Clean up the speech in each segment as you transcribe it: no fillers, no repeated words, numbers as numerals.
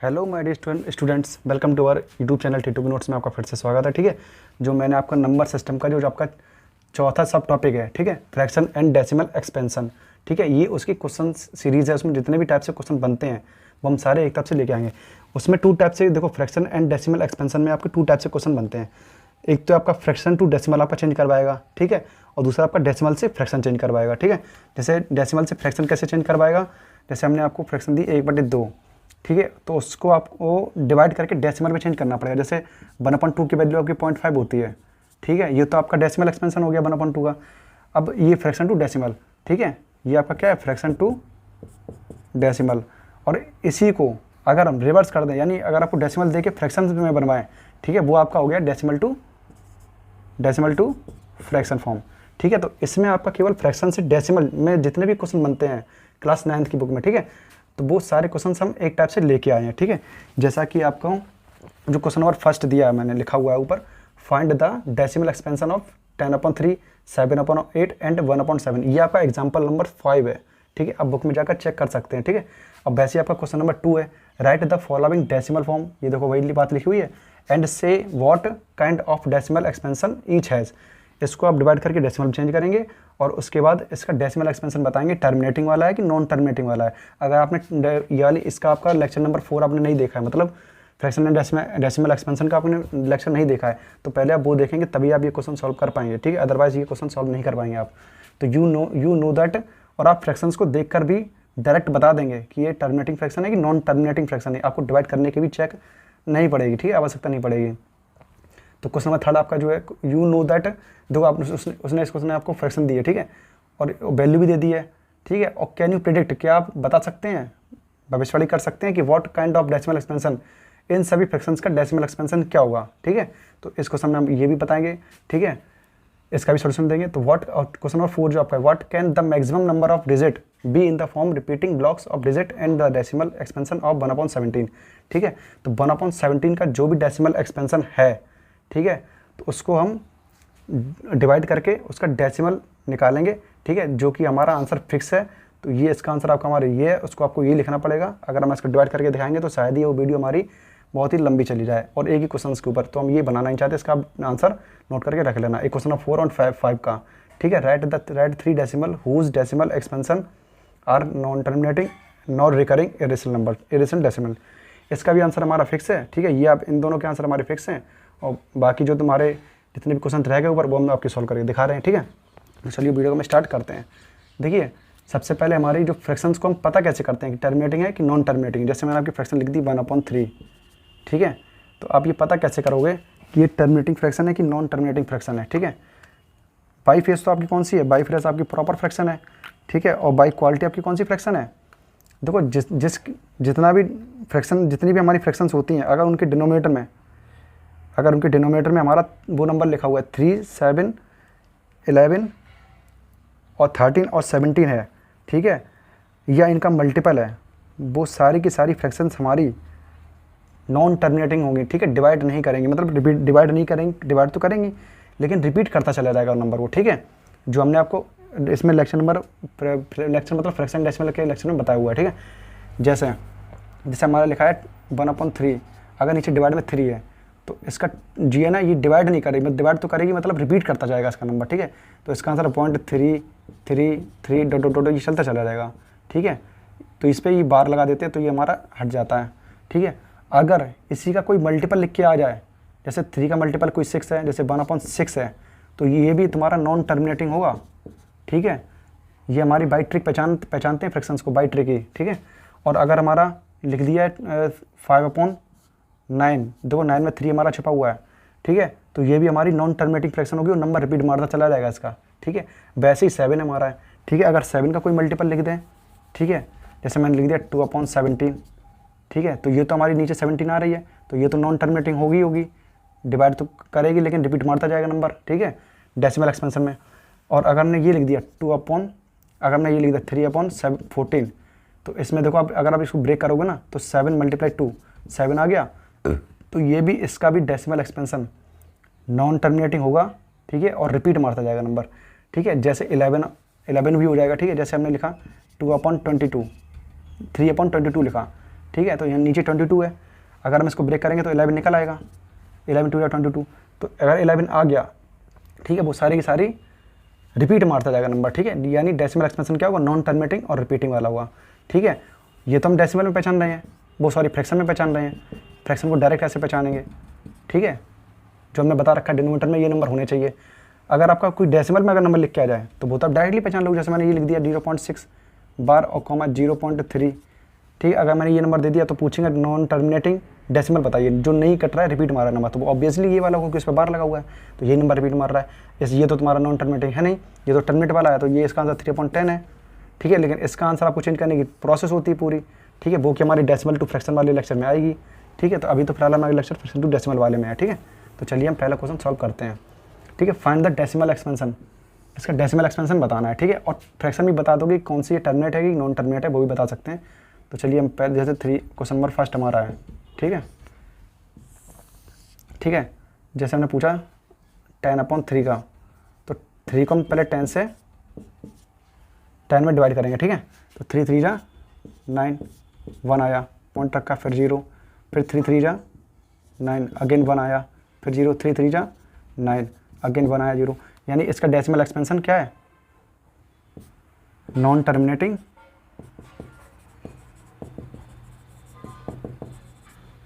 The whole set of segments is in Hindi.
Hello my dear students, welcome to our YouTube channel टी2 की नोट्स में आपका फिर से स्वागत है। ठीक है, जो मैंने आपका नंबर सिस्टम का जो आपका चौथा सब टॉपिक है, ठीक है, फ्रैक्शन एंड डेसिमल एक्सपेंशन। ठीक है, ये उसकी क्वेश्चन सीरीज है। उसमें जितने भी टाइप से क्वेश्चन बनते हैं वो हम सारे एक टाइप से लेके आएंगे। उसमें टू टाइप से, देखो, फ्रैक्शन एंड डेसिमल एक्सपेंशन में आपके टू टाइप से क्वेश्चन बनते हैं। एक तो आपका फ्रैक्शन टू डेसिमल आपका चेंज करवाएगा, ठीक है, और दूसरा आपका डेसिमल से फ्रैक्शन चेंज करवाएगा। ठीक है, जैसे डेसिमल से फ्रैक्शन कैसे चेंज करवाएगा, जैसे हमने आपको फ्रैक्शन दी 1/2, ठीक है, तो उसको आपको डिवाइड करके डेसिमल में चेंज करना पड़ेगा। जैसे 1/2 की वैल्यू आपकी 0.5 होती है, ठीक है, ये तो आपका डेसिमल एक्सपेंशन हो गया 1/2 का। अब ये फ्रैक्शन टू डेसिमल, ठीक है, ये आपका क्या है, फ्रैक्शन टू डेसिमल। और इसी को अगर हम रिवर्स कर दें, यानी अगर आपको डेसिमल दे के फ्रैक्शन में बनवाएं, ठीक है, वो आपका हो गया डेसिमल टू फ्रैक्शन फॉर्म। ठीक है, तो इसमें आपका केवल फ्रैक्शन से डेसिमल में जितने भी क्वेश्चन बनते हैं क्लास 9th की बुक में, ठीक है, तो वो सारे क्वेश्चन हम एक टाइप से लेके आए हैं। ठीक है, जैसा कि आपको जो क्वेश्चन नंबर फर्स्ट दिया है, मैंने लिखा हुआ है ऊपर, find the decimal expansion of 10/3, 7/8 and 1/7। ये आपका एग्जाम्पल नंबर 5 है। ठीक है, आप बुक में जाकर चेक कर सकते हैं। ठीक है, अब वैसे आपका क्वेश्चन नंबर 2 है, right the following decimal form. ये देखो वही बात लिखी हुई है, एंड से what kind of decimal expansion each has. इसको आप डिवाइड करके डेसिमल चेंज करेंगे और उसके बाद इसका डेसिमल एक्सपेंशन बताएंगे, टर्मिनेटिंग वाला है कि नॉन टर्मिनेटिंग वाला है। अगर आपने ये वाली इसका आपका लेक्चर नंबर 4 आपने नहीं देखा है, मतलब फ्रैक्शन एंड डेसिमल एक्सपेंशन का आपने लेक्चर नहीं देखा है, तो पहले आप वो देखेंगे तभी आप ये क्वेश्चन सॉल्व कर पाएंगे। ठीक है, अदरवाइज ये क्वेश्चन सॉल्व नहीं कर पाएंगे आप। तो यू नो दैट, और आप फ्रैक्शंस को देखकर भी डायरेक्ट बता देंगे कि ये टर्मिनेटिंग फ्रैक्शन है कि नॉन टर्मिनेटिंग फ्रैक्शन है। आपको डिवाइड करने की भी चेक नहीं पड़ेगी, ठीक है, आवश्यकता नहीं पड़ेगी। तो क्वेश्चन नंबर 3 आपका जो है, यू नो दैट, देखो आप उसने इस क्वेश्चन में आपको फ्रैक्शन दी है, ठीक है, और वैल्यू भी दे दी है, ठीक है, और कैन यू प्रेडिक्ट, क्या आप बता सकते हैं, भविष्यवाणी कर सकते हैं कि what kind of decimal expansion, इन सभी फ्रैक्शंस का डेसिमल एक्सपेंशन क्या होगा। ठीक है, तो इस क्वेश्चन में हम ये भी बताएंगे, ठीक है, इसका भी सॉल्यूशन देंगे। तो व्हाट, और क्वेश्चन नंबर 4 जो आपका है, what can the maximum number of digit be in the form repeating blocks of digit and the decimal expansion of 1/17। ठीक है, तो 1/17 का जो भी डेसिमल एक्सपेंशन है, ठीक है, तो उसको हम डिवाइड करके उसका डेसिमल निकालेंगे। ठीक है, जो कि हमारा आंसर फिक्स है। तो ये इसका आंसर आपका हमारा ये है, उसको आपको ये लिखना पड़ेगा। अगर हम इसको डिवाइड करके दिखाएंगे तो शायद ये वो वीडियो हमारी बहुत ही लंबी चली जाए और एक ही क्वेश्चन के ऊपर, तो हम ये बनाना नहीं चाहते। इसका आंसर नोट करके रख लेना। एक क्वेश्चन 4 और 5 का, ठीक है, right 3 decimal whose decimal expansion are non terminating non recurring irrational decimal. इसका भी आंसर हमारा फिक्स है। ठीक है, ये आप इन दोनों के आंसर हमारे फिक्स हैं, और बाकी जो तुम्हारे जितने भी क्वेश्चन रह गए ऊपर वो हम आपके सॉल्व करके दिखा रहे हैं। ठीक है, तो चलिए वीडियो को हम स्टार्ट करते हैं। देखिए, सबसे पहले हमारी जो फ्रैक्शंस को हम पता कैसे करते हैं कि टर्मिनेटिंग है कि नॉन टर्मिनेटिंग। जैसे मैंने आपकी फ्रैक्शन लिख दी 1/3, ठीक है, तो आप ये पता कैसे करोगे कि ये टर्मिनेटिंग फ्रैक्शन है कि नॉन टर्मिनेटिंग फ्रैक्शन है। ठीक है, बाई फेस तो आपकी कौन सी है, बाई फेस आपकी प्रॉपर फ्रैक्शन है, ठीक है, और बाई क्वालिटी आपकी कौन सी फ्रैक्शन है। देखो, जितना भी फ्रैक्शन, जितनी भी हमारी फ्रैक्शंस होती हैं, अगर उनके डिनोमिनेटर में हमारा वो नंबर लिखा हुआ है 3, 7, 11 और 13 और 17 है, ठीक है, या इनका मल्टीपल है, वो सारी की सारी फ्रैक्शंस हमारी नॉन टर्मिनेटिंग होंगी। ठीक है, डिवाइड नहीं करेंगे, मतलब डिवाइड नहीं करेंगे, डिवाइड तो करेंगे लेकिन रिपीट करता चला जाएगा नंबर वो। ठीक है, जो हमने आपको इसमें लेक्चर मतलब फ्रैक्शन डेसिमल के लेक्चर में बताया हुआ है। ठीक है, जैसे हमारा लिखा है 1/3, अगर नीचे डिवाइड में 3 है तो इसका जी है ना, ये डिवाइड नहीं करेगी, डिवाइड तो करेगी, मतलब रिपीट करता जाएगा इसका नंबर। ठीक है, तो इसका आंसर 0.333 ये चलता चला जाएगा। ठीक है, तो इस पर ये बार लगा देते हैं तो ये हमारा हट जाता है। ठीक है, अगर इसी का कोई मल्टीपल लिख के आ जाए, जैसे 3 का मल्टीपल कोई 6 है, जैसे 1/6 है, तो ये भी तुम्हारा नॉन टर्मिनेटिंग होगा। ठीक है, ये हमारी बाई ट्रिक पहचानते हैं फ्रैक्शंस को, बाई ट्रिक ही। ठीक है, और अगर हमारा लिख दिया है 5/9, देखो 9 में 3 हमारा छिपा हुआ है, ठीक है, तो ये भी हमारी नॉन टर्मिनेटिंग फ्रैक्शन होगी और नंबर रिपीट मारता चला जाएगा इसका। ठीक है, वैसे ही 7 हमारा है। ठीक है, अगर 7 का कोई मल्टीपल लिख दें, ठीक है, जैसे मैंने लिख दिया 2/17, ठीक है, तो ये तो हमारी नीचे 17 आ रही है, तो ये तो नॉन टर्मिनेटिंग होगी, डिवाइड तो करेगी लेकिन रिपीट मारता जाएगा नंबर। ठीक है, डेसिमल एक्सपेंशन में। और अगर हमने ये लिख दिया अगर हमने ये लिख दिया 3/14, तो इसमें देखो आप, अगर आप इसको ब्रेक करोगे ना तो 7 × 2 7 आ गया, तो ये भी, इसका भी डेसिमल एक्सपेंशन नॉन टर्मिनेटिंग होगा। ठीक है, और रिपीट मारता जाएगा नंबर। ठीक है, जैसे 11 भी हो जाएगा। ठीक है, जैसे हमने लिखा 2/22, 3/22 लिखा, ठीक है। तो यहाँ नीचे 22 है, अगर हम इसको ब्रेक करेंगे तो 11 निकल आएगा, 11 2 या 22। तो अगर 11 आ गया, ठीक है, वो सारी की सारी रिपीट मारता जाएगा नंबर, ठीक है। यानी डेसिमल एक्सपेंशन क्या होगा, नॉन टर्मिनेटिंग और रिपीटिंग वाला हुआ, ठीक है। ये तो हम डेसिमल में पहचान रहे हैं, वो सॉरी फ्रैक्शन में पहचान रहे हैं, फ्रैक्शन को डायरेक्ट ऐसे पहचानेंगे, ठीक है। जो हमने बता रखा है डिनोमिनेटर में ये नंबर होने चाहिए। अगर आपका कोई डेसिमल में अगर नंबर लिख के आ जाए तो वो तो आप डायरेक्टली पहचान लोगे, जैसे मैंने ये लिख दिया 0.6 बार और कॉमा 0.3, ठीक है। अगर मैंने ये नंबर दे दिया तो पूछेंगे नॉन टर्मिनेटिंग डेसिमल बताइए, जो नहीं कट रहा है रिपीट मार रहा है नंबर, तो ऑब्वियसली ये वाला क्योंकि इस पर बार लगा हुआ है तो ये नंबर रिपीट मार रहा है। ये तो तुम्हारा नॉन टर्मिनेटिंग है नहीं, ये तो टर्मिनेट वाला है, तो ये इसका आंसर 3.10 है, ठीक है। लेकिन इसका आंसर आपको चेंज करने की प्रोसेस होती है पूरी, ठीक है, वो कि हमारी डेसिमल टू फ्रैक्शन वाले लेक्चर में आएगी, ठीक है। तो अभी तो फिलहाल हमारे लेक्चर फ्रैक्शन टू डेसिमल वाले में है, ठीक है। तो चलिए हम पहला क्वेश्चन सॉल्व करते हैं, ठीक है। फाइंड द डेसिमल एक्सपेंशन, इसका डेसिमल एक्सपेंशन बताना है, ठीक है। और फ्रैक्शन भी बता दोगे कौन सी टर्मिनेट है कि नॉन टर्मिनेट है, वो भी बता सकते हैं। तो चलिए हम पहले जैसे क्वेश्चन नंबर फर्स्ट हमारा है, ठीक है, ठीक है। जैसे हमने पूछा 10/3 का, तो 3 को हम पहले 10 में डिवाइड करेंगे, ठीक है। तो 3 3 जा 9, 1 आया, पॉइंट रखा, फिर 0, फिर 3 3 जा 9, अगेन 1 आया, फिर 0, 3 3 जा 9, अगेन 1 आया, 0। यानी इसका डेसिमल एक्सपेंशन क्या है, नॉन टर्मिनेटिंग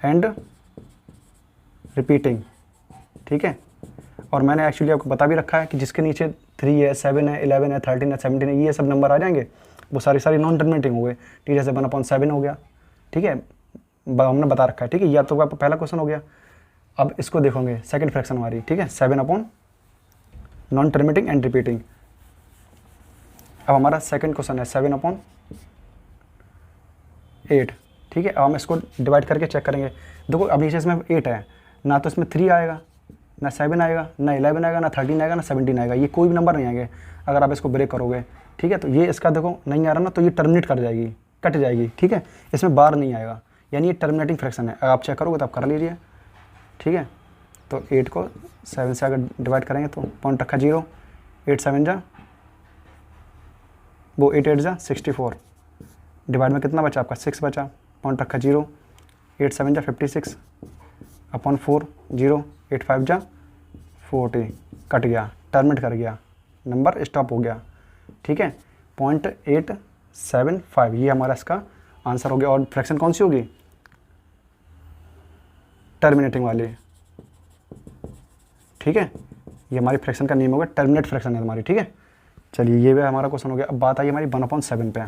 एंड रिपीटिंग, ठीक है। और मैंने एक्चुअली आपको बता भी रखा है कि जिसके नीचे 3 है, 7 है, 11 है, 13 है, 17 है, ये सब नंबर आ जाएंगे, वो सारी नॉन टर्मिनेटिंग हो गए, ठीक है। जैसे 1/7 हो गया, ठीक है, हमने बता रखा है, ठीक है। यह तो आपका पहला क्वेश्चन हो गया। अब इसको देखोगे सेकंड फ्रैक्शन हमारी, ठीक है, 7 upon non terminating and repeating. अब हमारा सेकंड क्वेश्चन है 7/8, ठीक है। अब हम इसको डिवाइड करके चेक करेंगे। देखो अब नीचे इसमें 8 है, ना तो इसमें 3 आएगा, ना 7 आएगा, ना 11 आएगा, ना 13 आएगा, ना 17 आएगा, ये कोई भी नंबर नहीं आएंगे अगर आप इसको ब्रेक करोगे, ठीक है। तो ये इसका देखो नहीं आ रहा ना, तो ये टर्मिनेट कर जाएगी, कट जाएगी, ठीक है। इसमें बार नहीं आएगा, यानी ये टर्मिनेटिंग फ्रैक्शन है। अगर आप चेक करोगे तो आप कर लीजिए, ठीक है। तो 8 को 7 से अगर डिवाइड करेंगे तो पॉइंट रखा 0, 8 7 जा वो 8 8 जा 64, डिवाइड में कितना बचा आपका 6 बचा, पॉइंट रखा 0, 8 7 जा 56 अपॉन 4 0, 8 5 जा 40, कट गया, टर्मिनेट कर गया, नंबर स्टॉप हो गया, ठीक है। 0.875 ये हमारा इसका आंसर हो गया। और फ्रैक्शन कौन सी होगी, टर्मिनेटिंग वाली, ठीक है। ये हमारी फ्रैक्शन का नेम होगा, टर्मिनेट फ्रैक्शन है हमारी, ठीक है। चलिए ये भी हमारा क्वेश्चन हो गया। अब बात आई हमारी 1/7 पे।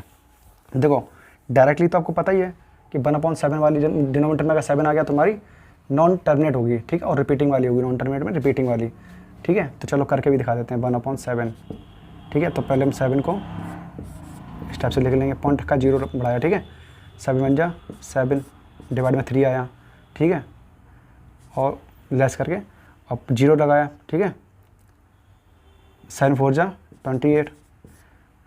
देखो डायरेक्टली तो आपको पता ही है कि 1/7 वाली डिनोमिनेटर में अगर 7 आ गया तो हमारी नॉन टर्मिनेट होगी, ठीक है, और रिपीटिंग वाली होगी, नॉन टर्मिनेट में रिपीटिंग वाली, ठीक है। तो चलो करके भी दिखा देते हैं 1/7, ठीक है। तो पहले हम 7 को इस टाइप से लिख लेंगे, पॉइंट का 0 बढ़ाया, ठीक है, 7 1 जा 7, डिवाइड में 3 आया, ठीक है, और लेस करके अब 0 लगाया, ठीक है, 7 4 जा 28,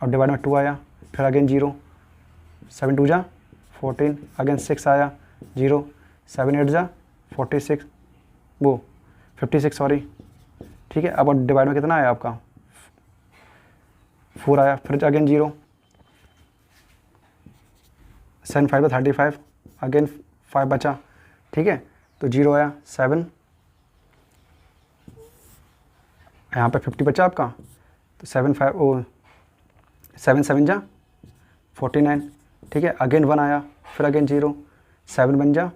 और डिवाइड में 2 आया, फिर अगेन 0, 7 2 जा 14, अगेन 6 आया 0, 7 8 जा 46 वो 56 सॉरी, ठीक है। अब डिवाइड में कितना आया आपका 4 आया, फिर अगेन 0, 7 5 35, अगेन 5 बचा, ठीक है। तो 0 आया, 7 यहाँ पे 50 बचा आपका, तो 7 7 जा 49, ठीक है, अगेन 1 आया, फिर अगेन 0, 7 बन जा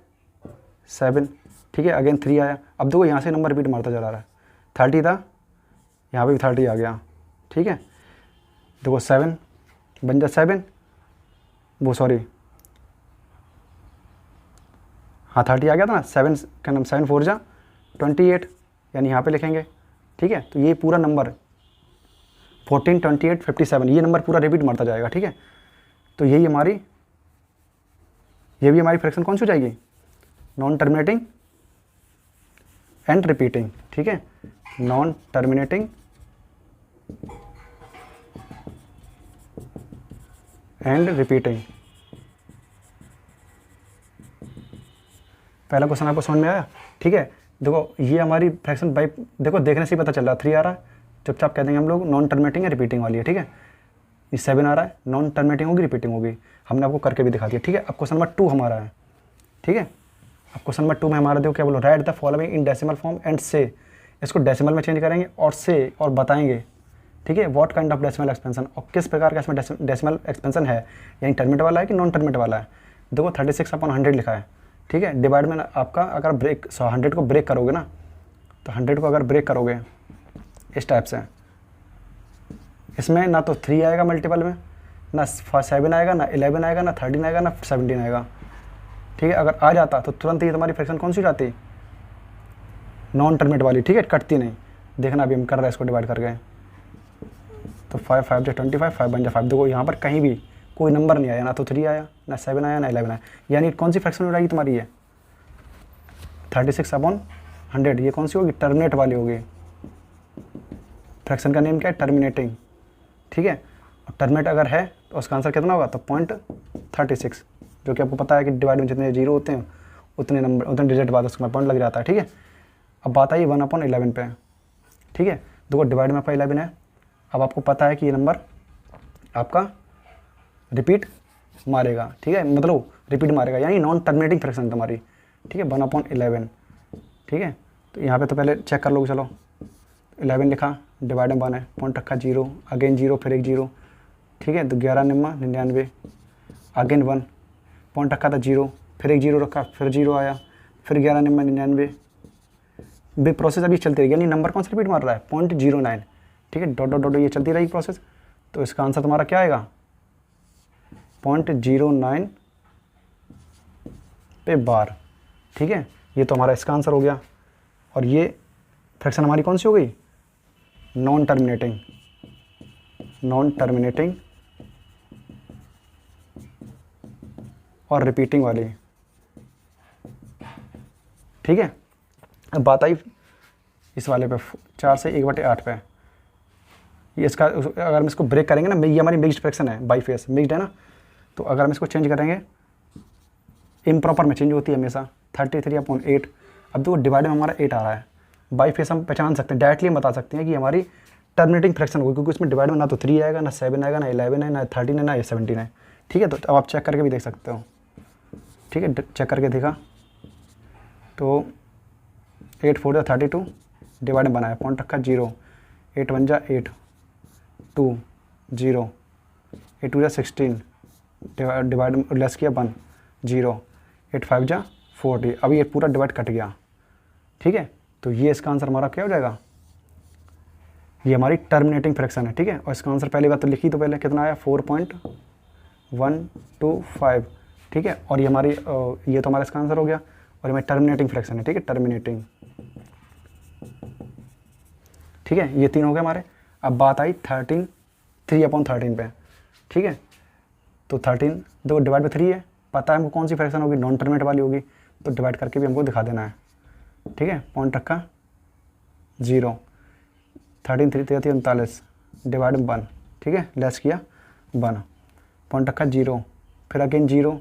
7, ठीक है, अगेन 3 आया। अब देखो यहाँ से नंबर रिपीट मारता चला रहा है, 30 था, यहाँ पे भी 30 आ गया, ठीक है। देखो 7 बन जा 7, वो सॉरी हाँ 30 आ गया था ना, 7 का नाम 7 4 जा 28, यानी यहाँ पे लिखेंगे, ठीक है। तो ये पूरा नंबर 14 28 57 ये नंबर पूरा रिपीट मारता जाएगा, ठीक है। तो ये भी हमारी फ्रैक्शन कौन सी हो जाएगी, नॉन टर्मिनेटिंग एंड रिपीटिंग, ठीक है, नॉन टर्मिनेटिंग एंड रिपीटिंग। पहला क्वेश्चन आपको समझ में आया, ठीक है। देखो ये हमारी फ्रैक्शन बाई, देखो देखने से ही पता चल रहा है 3 आ रहा है, चुपचाप कह देंगे हम लोग नॉन टर्मिनेटिंग या रिपीटिंग वाली है, ठीक है। ये 7 आ रहा है, नॉन टर्मिनेटिंग होगी रिपीटिंग होगी, हमने आपको करके भी दिखा दिया, ठीक है। अब क्वेश्चन नंबर 2 हमारा है, ठीक है। अब क्वेश्चन नंबर 2 में हमारा देखो क्या बोलो, right the following in decimal form and से, इसको डेसिमल में चेंज करेंगे और से और बताएंगे, ठीक है, what kind of decimal expansion, और किस प्रकार का इसमें डेसिमल एक्सपेंशन है, यानी टर्मिनेट वाला है कि नॉन टर्मिनेट वाला है। देखो 36/100 लिखा है, ठीक है। डिवाइड में आपका अगर ब्रेक 100 को ब्रेक करोगे ना, तो 100 को अगर ब्रेक करोगे इस टाइप से, इसमें ना तो 3 आएगा मल्टीपल में, ना 7 आएगा, ना 11 आएगा, ना 13 आएगा, ना 17 आएगा, ठीक है। अगर आ जाता तो तुरंत ही तुम्हारी फ्रैक्शन कौन सी हो जाती, नॉन टर्मिनेट वाली, ठीक है, कटती नहीं। देखना अभी हम कर रहे हैं इसको डिवाइड करके, तो 5 5 जो 25, 5 बन जा 5। देखो यहाँ पर कहीं भी कोई नंबर नहीं आया, ना तो 3 आया, ना 7 आया, ना 11 आया, यानी कौन सी फ्रैक्शन हो जाएगी तुम्हारी ये 36/100, ये कौन सी होगी, टर्मिनेट वाली होगी। फ्रैक्शन का नेम क्या है, टर्मिनेटिंग, ठीक है। और टर्मिनेट अगर है तो उसका आंसर कितना होगा, तो 0.36, जो कि आपको पता है कि डिवाइड में जितने जीरो होते हैं उतने डिजिट बाद उसमें पॉइंट लग जाता है, ठीक है। अब बात आई 1/11 पे, ठीक है। देखो डिवाइड में आपका 11 है, अब आपको पता है कि ये नंबर आपका रिपीट मारेगा, ठीक है, मतलब रिपीट मारेगा, यानी नॉन टर्मिनेटिंग फ्रैक्शन तुम्हारी, ठीक है, 1/11, ठीक है। तो यहाँ पे तो पहले चेक कर लो, चलो 11 लिखा, डिवाइड में 1 है, पॉइंट रखा 0, अगेन 0, फिर एक 0, ठीक है। तो 11 निम्मा 99, अगेन 1, पॉइंट रखा था 0, फिर एक 0 रखा, फिर 0 आया, फिर 11 निम्मा 99, भी प्रोसेस अभी चलती रहेगी, यानी नंबर कौन सा रिपीट मार रहा है, 0.09, ठीक है, डॉट डॉट डॉट ये चलती रहेगी प्रोसेस। तो इसका आंसर तुम्हारा क्या आएगा, 0.09 पे बार, ठीक है। ये तो हमारा इसका आंसर हो गया। और ये फ्रैक्शन हमारी कौन सी हो गई, नॉन टर्मिनेटिंग और रिपीटिंग वाली, ठीक है। अब बात आई इस वाले पे 4 से 1/8 पे, ये इसका अगर हम इसको ब्रेक करेंगे ना, ये हमारी मिक्स्ड फ्रैक्शन है, बाई फेस मिक्स्ड है ना, तो अगर हम इसको चेंज करेंगे, इम्प्रॉपर में चेंज होती है हमेशा, 33/8। अब देखो डिवाइड में हमारा 8 आ रहा है, बाई फेस हम पहचान सकते हैं, डायरेक्टली हम बता सकते हैं कि हमारी टर्मिनेटिंग फ्रैक्शन होगी, क्योंकि इसमें डिवाइड में ना तो 3 आएगा, ना 7 आएगा, ना 11 है, ना 13 है, ना 17 है, ठीक है। तो अब आप चेक करके भी देख सकते हो, ठीक है, चेक करके देखा तो 8 4 जा 32, डिवाइड में बनाया, पॉइंट रखा 0, 8 1 जा 8, 2 0, 8 2 जा 16, डिवाइड में लेस किया 1 0, 8 5 जा 40। अभी ये पूरा डिवाइड कट गया, ठीक है। तो ये इसका आंसर हमारा क्या हो जाएगा, ये हमारी टर्मिनेटिंग फ्रैक्शन है, ठीक है। और इसका आंसर पहली बात तो लिखी, तो पहले कितना आया 4.125, ठीक है। और ये हमारी ये तो हमारा इसका आंसर हो गया, और ये हमारी टर्मिनेटिंग फ्रैक्शन है, ठीक है, टर्मिनेटिंग, ठीक है। ये 3 हो गए हमारे। अब बात आई 3/13 पे, ठीक है। तो 13 दो डिवाइड बाई 3 है, पता है हमको कौन सी फ्रैक्शन होगी, नॉन टर्मिनेट वाली होगी, तो डिवाइड करके भी हमको दिखा देना है, ठीक है। पॉइंट रखा 0, 13 3 39, डिवाइड 1, ठीक है, लेस किया 1, पॉइंट रखा 0, फिर अगेन 0,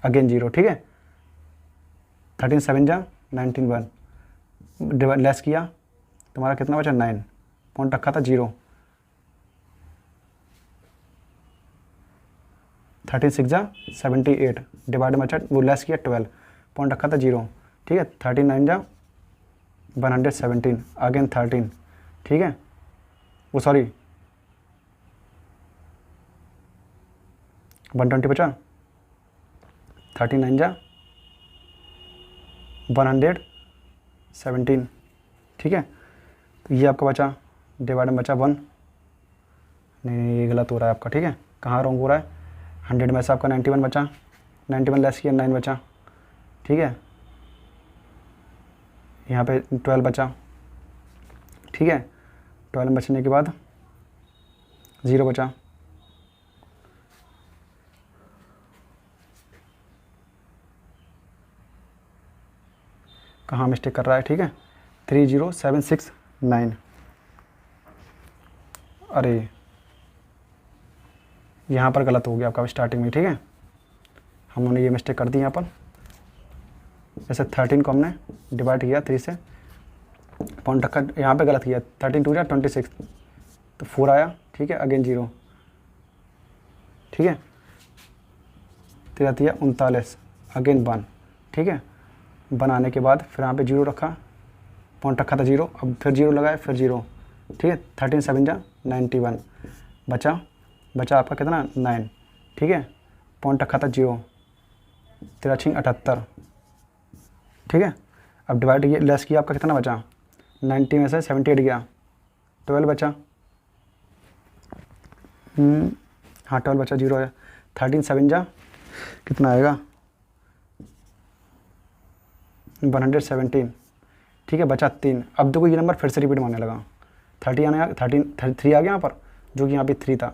अगेन 0, ठीक है। 13 7 जा 19 1, डिवाइड लेस किया, तुम्हारा कितना बचा 9, पॉइंट रखा था 0, 13 6 जा 78, डिवाइड में बचा वो लेस किया 12, पॉइंट रखा था 0, ठीक है। 13 9 जा 117, अगेन 13, ठीक है, वो सॉरी 120 बचा, 13 9 जा 117, ठीक है। तो ये आपका बचा, डिवाइड में बचा 1, नहीं ये गलत हो रहा है आपका, ठीक है, कहाँ रॉन्ग हो रहा है, 100 में से आपका 91 बचा, 91 लेस किया 9 बचा, ठीक है। यहाँ पे 12 बचा, ठीक है, 12 बचने के बाद 0 बचा, कहाँ मिस्टेक कर रहा है, ठीक है, 30769, अरे यहाँ पर गलत हो गया आपका स्टार्टिंग में, ठीक है, हम लोगों ने ये मिस्टेक कर दी यहाँ पर। जैसे 13 को हमने डिवाइड किया 3 से, पॉइंट रखा, यहाँ पे गलत किया, 13 2 जा 26, तो 4 आया, ठीक है, अगेन 0, ठीक है, 3 39, अगेन 1, ठीक है। 1 आने के बाद फिर यहाँ पे 0 रखा, पॉइंट रखा था 0, अब फिर 0 लगाए, फिर 0, ठीक है। 13 7 जा 91, बचा आपका कितना 9, ठीक है। पॉइंट रखा था 0, 13 6 78, ठीक है। अब डिवाइड ये लेस किया, आपका कितना बचा 90 में से 78 गया, 12 बचा, हाँ 12 बचा, 0 है। 13 7 जा कितना आएगा 117, ठीक है। बचा 3। अब देखो ये नंबर फिर से रिपीट मारने लगा, 30 आने 3 आ गया यहाँ पर, जो कि यहाँ पे 3 था,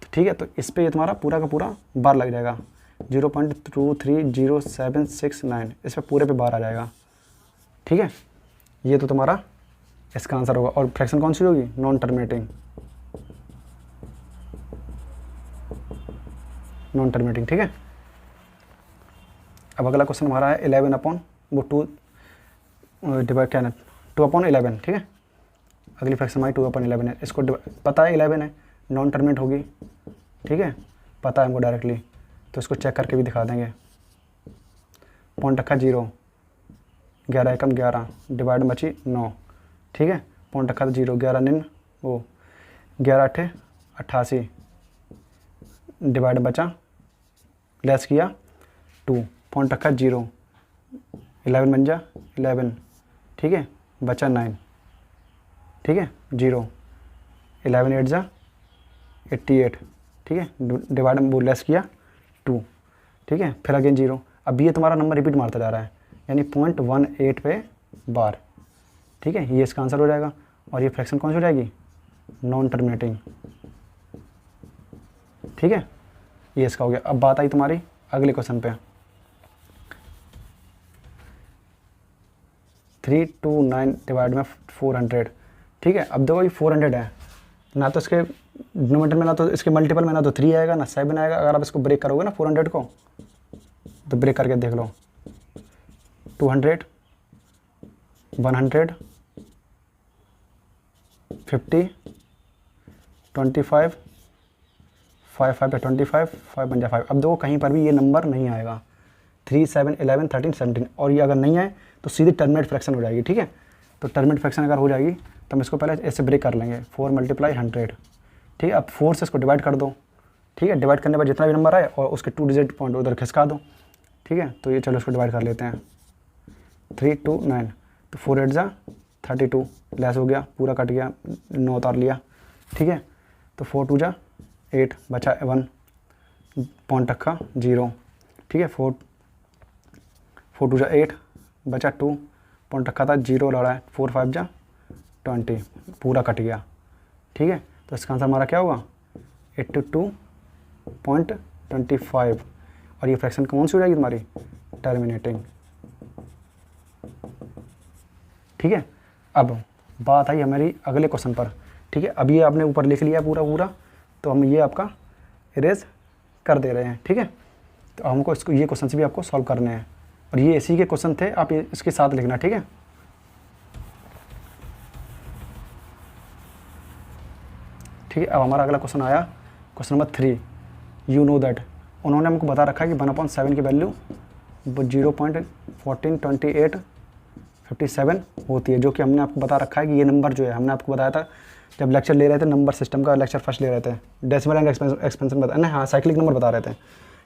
तो ठीक है। तो इस पर ये तुम्हारा पूरा का पूरा बार लग जाएगा, 0.23069, इस पर पूरे पे बार आ जाएगा, ठीक है। ये तो तुम्हारा इसका आंसर होगा। और फ्रैक्शन कौन सी होगी, नॉन टर्मिनेटिंग, ठीक है। अब अगला क्वेश्चन हमारा है 11 अपॉन वो 2 डिवाइड क्या है 2/11, ठीक है। अगली फ्रैक्शन हमारी 2/11 है, इसको पता है 11 है, नॉन टर्मिनेट होगी, ठीक है, पता है हमको डायरेक्टली, तो इसको चेक करके भी दिखा देंगे। पॉइंट रखा 0, 11 एकम 11, डिवाइड बची 9, ठीक है। पॉइंट रखा था 0, 11 9 वो 11 8 88, डिवाइड बचा, लेस किया 2, पॉइंट रखा 0, 11 बन जा 11, ठीक है। बचा 9, ठीक है, 0, 11 8 जा 88, ठीक है। डिवाइड में वो लेस किया 2, ठीक है। फिर अगेन 0। अब ये तुम्हारा नंबर रिपीट मारता जा रहा है, यानी 0.18 पे बार, ठीक है। ये इसका आंसर हो जाएगा। और ये फ्रैक्शन कौन सी हो जाएगी, नॉन टर्मिनेटिंग, ठीक है। ये इसका हो गया। अब बात आई तुम्हारी अगले क्वेश्चन पे, 329 डिवाइड में 400, ठीक है। अब देखो ये 400 है, ना तो इसके डिनोमिनेटर में, ना तो इसके मल्टीपल में, ना तो 3 आएगा ना 7 आएगा। अगर आप इसको ब्रेक करोगे ना 400 को, तो ब्रेक करके देख लो, 200 100 50 25 5 5 पे 25 5 बन जाए 5। अब देखो कहीं पर भी ये नंबर नहीं आएगा, 3 7 11 13 17, और ये अगर नहीं आए तो सीधी टर्मिनेट फ्रैक्शन हो जाएगी, ठीक है। तो टर्मिनेट फ्रैक्शन अगर हो जाएगी तो हम इसको पहले ऐसे ब्रेक कर लेंगे, 4 × 100, ठीक है। अब 4 से इसको डिवाइड कर दो, ठीक है। डिवाइड करने के बाद जितना भी नंबर आए और उसके 2 डिजिट पॉइंट उधर खिसका दो, ठीक है। तो ये चलो इसको डिवाइड कर लेते हैं, 329, तो 4 8 जा 32, लेस हो गया, पूरा कट गया, 9 उतार लिया, ठीक है। तो 4 2 जा 8, बचा 1, पॉइंट रखा 0, ठीक है। 4 2 जा 8, बचा 2, पॉइंट रखा था 0 लड़ा है, 4 5 जा 20, पूरा कट गया, ठीक है। तो इसका आंसर हमारा क्या होगा 82.25। और ये फ्रैक्शन कौन सी हो जाएगी तुम्हारी, टर्मिनेटिंग, ठीक है। अब बात आई हमारी अगले क्वेश्चन पर, ठीक है। अब ये आपने ऊपर लिख लिया पूरा, तो हम ये आपका इरेज कर दे रहे हैं, ठीक है। तो हमको इसको ये क्वेश्चन भी आपको सॉल्व करने हैं, और ये इसी के क्वेश्चन थे, आप इसके साथ लिखना, ठीक है। ठीक है। अब हमारा अगला क्वेश्चन आया, question number 3, you know that. उन्होंने हमको बता रखा है कि 1/7 की वैल्यू 0.142857 होती है, जो कि हमने आपको बता रखा है कि ये नंबर जो है, हमने आपको बताया था जब लेक्चर ले रहे थे, नंबर सिस्टम का लेक्चर फर्स्ट ले रहे थे, डेसिमल एंड एक्सपेंशन बता, हाँ साइक्लिक नंबर बता रहे थे,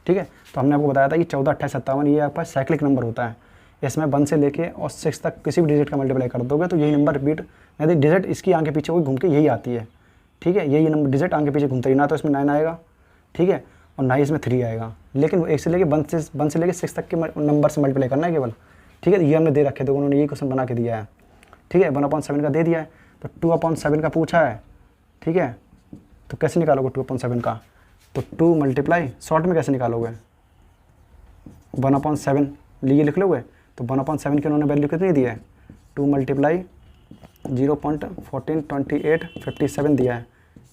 ठीक है। तो हमने आपको बताया था कि 14 28 57 ये आपका साइक्लिक नंबर होता है। इसमें 1 से लेके और 6 तक किसी भी डिजिट का मल्टीप्लाई कर दोगे तो यही नंबर रिपीट, यदि डिजिट इसकी आगे पीछे कोई घूम के यही आती है, ठीक है। यही नंबर डिजिट आगे पीछे घूमता ही, ना तो इसमें 9 आएगा, ठीक है, और ना ही इसमें 3 आएगा, लेकिन वो 1 से लेके 1 से लेके 6 तक के नंबर से मल्टीप्लाई करना है केवल, ठीक है। ये हमने दे रखे थे, उन्होंने ये क्वेश्चन बना के दिया है, ठीक है। 1/7 का दे दिया है, तो 2/7 का पूछा है, ठीक है। तो कैसे निकालोगे 2/7 का, तो 2 मल्टीप्लाई शॉर्ट में कैसे निकालोगे, 1/7 लिए लिख लोगे, तो 1/7 की उन्होंने वैल्यू कितनी दी है, 2 मल्टीप्लाई 0.142857 दिया है,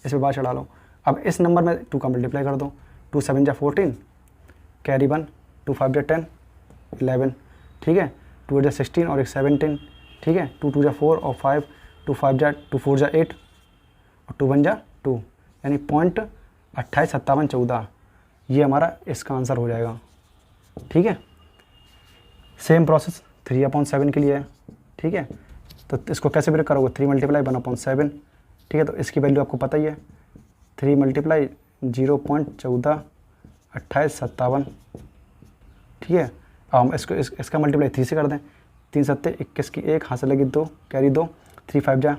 इस पर बात चढ़ा लो। अब इस नंबर में 2 का मल्टीप्लाई कर दो, 2 7 जा 14, कैरी 1, 2 5 जा 10 11, ठीक है। 2 8 जा 16 और 1 17, ठीक है। 2 2 जा 4 और 5, 2 5 जा 2 4 जा 8 और 2 1 जा 2, यानी 0.285714, ये हमारा इसका आंसर हो जाएगा, ठीक है। सेम प्रोसेस 3/7 के लिए है, ठीक है। तो इसको कैसे ब्रेक करोगे, 3 × 1/7, ठीक है। तो इसकी वैल्यू आपको पता ही है, 3 × 0.142857, ठीक है। अब हम इसका मल्टीप्लाई 3 से कर दें, 3 × 7 = 21 की 1, हाथ से लगी 2, कैरी 2, 3 × 5 =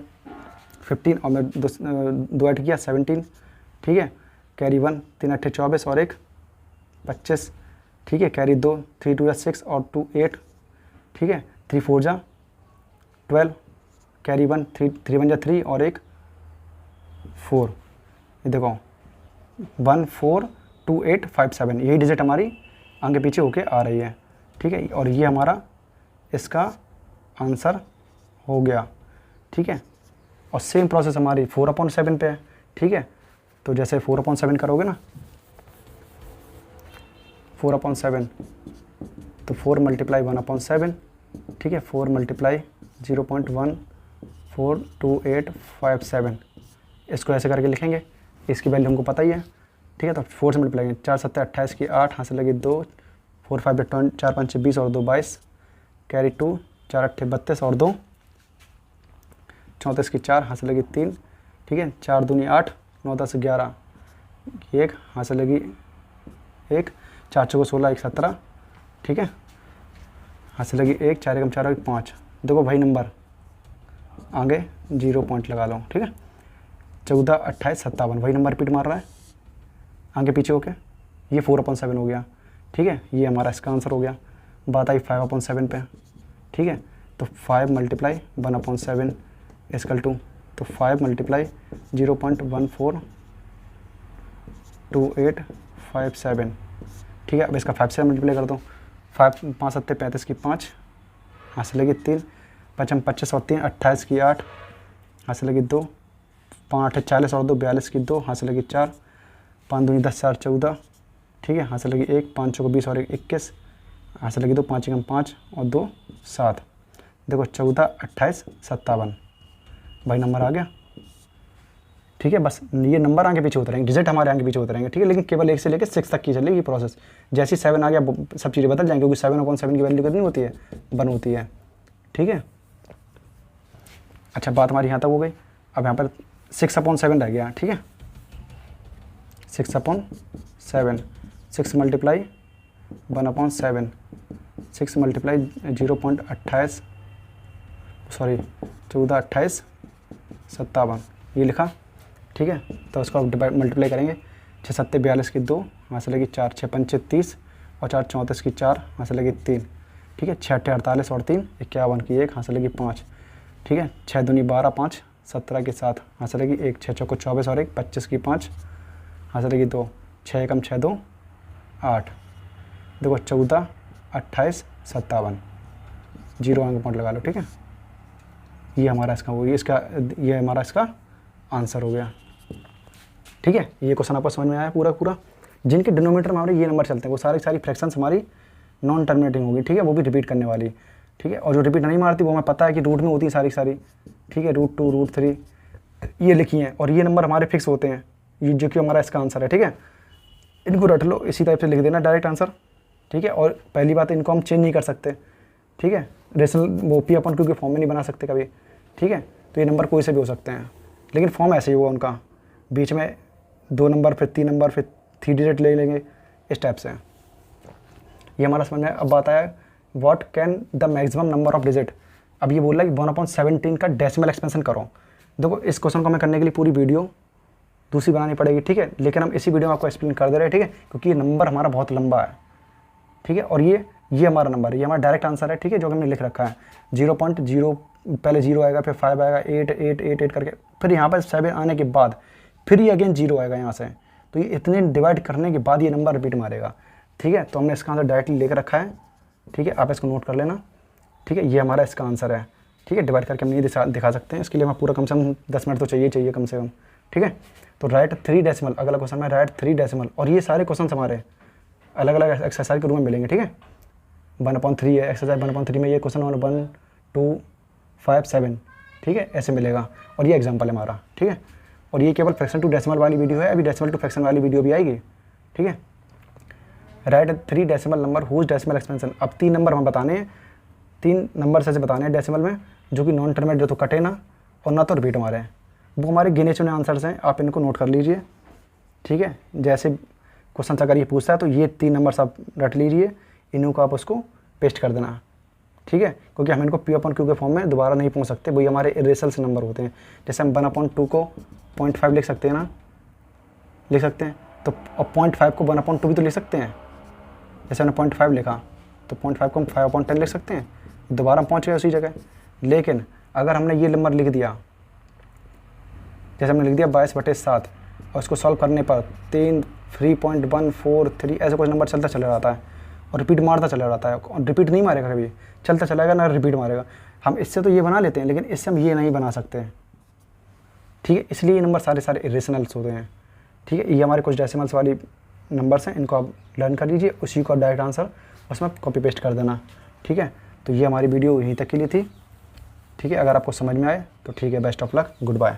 15 और मैं 2 ऐड किया 17, ठीक है। कैरी 1, 3 × 8 = 24 और 1 25, ठीक है। कैरी 2, 3 × 2 = 6 और 2 8, ठीक है। 3 × 4 = 12, कैरी 1, 3 × 1 = 3 और 1 4, ये देखो 142857, यही डिजिट हमारी आगे पीछे होके आ रही है, ठीक है। और ये हमारा इसका आंसर हो गया, ठीक है। और सेम प्रोसेस हमारी 4/7 पे है, ठीक है। तो जैसे 4/7 करोगे ना, 4/7, तो 4 × 1/7, ठीक है। 4 × 0.142857, इसको ऐसे करके लिखेंगे, इसकी वैल्यू हमको पता ही है, ठीक है। तो 4 से मल्टीप्लाई करेंगे, 4 × 7 = 28 की 8, हाथ से लगी 2, 4 × 5 = 20, 4 × 5 = 20 और 2 22, कैरी 2, 4 × 8 = 32 और 2 34 की 4, हाथ से लगी 3, ठीक है। 4 दूनी 8, 9 10 11, 1 हाथ से लगी 1, 4 चौको 16, 1 17, ठीक है। हाथ से लगी 1, 4 × 4 = 5, देखो भाई नंबर आगे 0 पॉइंट लगा लो, ठीक है। 14 28 57, वही नंबर रिपीट मार रहा है आगे पीछे होके, ये 4/7 हो गया, ठीक है। ये हमारा इसका आंसर हो गया। बात आई 5/7 पे, ठीक है। तो 5 × 1/7 = तो 5 × 0.142857, ठीक है। अब इसका 5 से मल्टीप्लाई कर दो, 5 5 7 35 की 5, हाथ से लगी 3, 5 25 और 3 28 की 8, हाथ से लगी 2, 5 8 40 और 2 42 की 2, हाथ से लगी 4, 5 दूनी 10 4 14, ठीक है। हाथ से लगी 1, 5 चौको 20 और 1 21, हाथ से लगी 2, 5 × 5 और 2 7, देखो 14 28 57, भाई नंबर आ गया, ठीक है। बस ये नंबर आगे पीछे होते रहेंगे, डिजिट हमारे आगे पीछे होते रहेंगे, ठीक है। लेकिन केवल 1 से लेकर 6 तक की चलेगी ये प्रोसेस। जैसे 7 आ गया सब चीज़ें बदल जाएंगी, क्योंकि 7/7 की वैल्यू कितनी होती है, 1 होती है, ठीक है। अच्छा, बात हमारी यहाँ तक हो गई। अब यहाँ पर 6/7 रह गया, ठीक है। 6/7, 6 × 1/7, 6 × 0.28, सॉरी 14 28 57, ये लिखा, ठीक है। तो इसको आप मल्टीप्लाई करेंगे, 6 7 42 की 2, हाथ से लगी 4, 6 5 30 और 4 34 की 4, हाथ से लगी 3, ठीक है। 6 8 48 और 3 51 की 1, हाथ से लगी 5, ठीक है। 6 दूनी 12 5 17 की 7, हाथ से लगी 1, 6 चौको 24 और 1 25 की 5, हाथ से लगी 2, 6 1 6 2 8, देखो 14 28 57, 0 आगे पॉइंट लगा लो, ठीक है। ये हमारा इसका वो ये हमारा इसका आंसर हो गया, ठीक है। ये क्वेश्चन आपको समझ में आया पूरा। जिनके डिनोमिनेटर में हमारे ये नंबर चलते हैं वो सारी फ्रैक्शंस हमारी नॉन टर्मिनेटिंग होगी, ठीक है। वो भी रिपीट करने वाली, ठीक है। और जो रिपीट नहीं मारती वो हमें पता है कि रूट में होती है सारी, ठीक है। √2 √3 ये लिखी हैं, और ये नंबर हमारे फिक्स होते हैं, ये जो कि हमारा इसका आंसर है, ठीक है। इनको रट लो, इसी टाइप से लिख देना डायरेक्ट आंसर, ठीक है। और पहली बात, इनको हम चेंज नहीं कर सकते, ठीक है। रेशनल वो P/Q के फॉर्म में नहीं बना सकते कभी, ठीक है। तो ये नंबर कोई से भी हो सकते हैं, लेकिन फॉर्म ऐसे ही हुआ उनका, बीच में 2 नंबर फिर 3 नंबर फिर 3 डिजिट ले लेंगे, इस टाइप से। ये हमारा समझ में। अब बात आया what can the maximum number of digit. अब ये बोल रहा है कि 1/17 का डेसिमल एक्सपेंशन करो। देखो इस क्वेश्चन को हमें करने के लिए पूरी वीडियो दूसरी बनानी पड़ेगी, ठीक है। लेकिन हम इसी वीडियो में आपको एक्सप्लेन कर दे रहे हैं, ठीक है, क्योंकि ये नंबर हमारा बहुत लंबा है, ठीक है। और ये हमारा नंबर है, ये हमारा डायरेक्ट आंसर है, ठीक है, जो हमने लिख रखा है। 0.0 पहले 0 आएगा, फिर 5 आएगा, 8 8 8 8 करके, फिर यहाँ पर 7 आने के बाद फिर ये अगेन 0 आएगा यहाँ से। तो ये इतने डिवाइड करने के बाद ये नंबर रिपीट मारेगा, ठीक है। तो हमने इसका आंसर डायरेक्टली लेकर रखा है, ठीक है। आप इसको नोट कर लेना, ठीक है। ये हमारा इसका आंसर है, ठीक है। डिवाइड करके हम नहीं दिखा सकते हैं, इसके लिए हमें पूरा कम से कम 10 मिनट तो चाहिए कम से कम, ठीक है। तो राइट 3 डेसिमल, अगला क्वेश्चन में राइट 3 डेसिमल। और ये सारे क्वेश्चन हमारे अलग अलग एक्सरसाइज के रूम में मिलेंगे, ठीक है। 1/3 है एक्सरसाइज 1/3 में, ये क्वेश्चन 1 2 5 7, ठीक है, ऐसे मिलेगा। और ये एग्जाम्पल है हमारा, ठीक है। और ये केवल फ्रैक्शन टू डेसिमल वाली वीडियो है, अभी डेसिमल टू फ्रैक्शन वाली वीडियो भी आएगी, ठीक है। Right 3 decimal number whose decimal expansion. अब 3 नंबर हमें बताने हैं, 3 नंबर ऐसे बताने हैं डेसिमल में जो कि नॉन टर्मिनेट, जो तो कटे ना और ना तो रिपीट मारे हैं। वो हमारे गिने चुने आंसर्स हैं, आप इनको नोट कर लीजिए, ठीक है। जैसे क्वेश्चन अगर ये पूछता है तो ये 3 नंबर्स आप रट लीजिए, इन्हों को आप उसको पेस्ट कर देना, ठीक है। क्योंकि हम इनको P/Q के फॉर्म में दोबारा नहीं पहुँच सकते, वही हमारे इरेशनल नंबर होते हैं। जैसे हम 1/2 को 0.5 लिख सकते हैं ना, लिख सकते हैं। तो अब 0.5 को 1/2 भी तो लिख सकते हैं। जैसे हमने 0.5 लिखा तो 0.5 को हम 5/10 लिख सकते हैं, दोबारा हम पहुँच गए उसी जगह। लेकिन अगर हमने ये नंबर लिख दिया, जैसे हमने लिख दिया 22/7 और उसको सॉल्व करने पर 3.143 ऐसे कुछ नंबर चलता चला जाता है और रिपीट मारता चला जाता है, और रिपीट नहीं मारेगा कभी, चलता चलाएगा ना रिपीट मारेगा। हम इससे तो ये बना लेते हैं, लेकिन इससे हम ये नहीं बना सकते, ठीक है। इसलिए ये नंबर सारे इरेशनल्स होते हैं, ठीक है। ये हमारे कुछ डेसिमल्स वाली नंबर्स हैं, इनको आप लर्न कर लीजिए, उसी को डायरेक्ट आंसर उसमें कॉपी पेस्ट कर देना, ठीक है। तो ये हमारी वीडियो यहीं तक के लिए थी, ठीक है। अगर आपको समझ में आए तो ठीक है, best of luck, good bye.